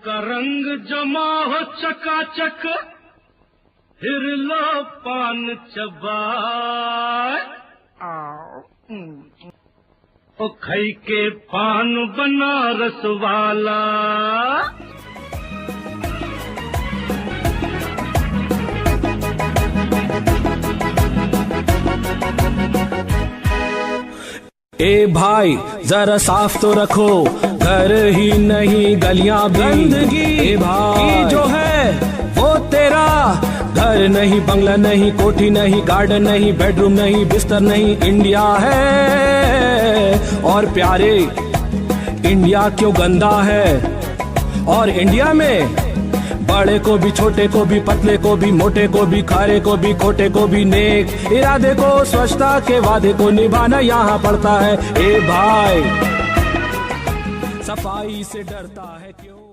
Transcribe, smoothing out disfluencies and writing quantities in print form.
का रंग जमा हो चकाचक, फिर लो पान चबाए। ओ खई के पान बनारस वाला, ए भाई जरा साफ तो रखो, घर ही नहीं गलियां भी। गंदगी ए भाई जो है वो तेरा घर नहीं, बंगला नहीं, कोठी नहीं, गार्डन नहीं, बेडरूम नहीं, बिस्तर नहीं, इंडिया है। और प्यारे इंडिया क्यों गंदा है? और इंडिया में बड़े को भी, छोटे को भी, पतले को भी, मोटे को भी, खारे को भी, खोटे को भी, नेक इरादे को, स्वच्छता के वादे को निभाना यहाँ पड़ता है। ए भाई सफाई से डरता है क्यों?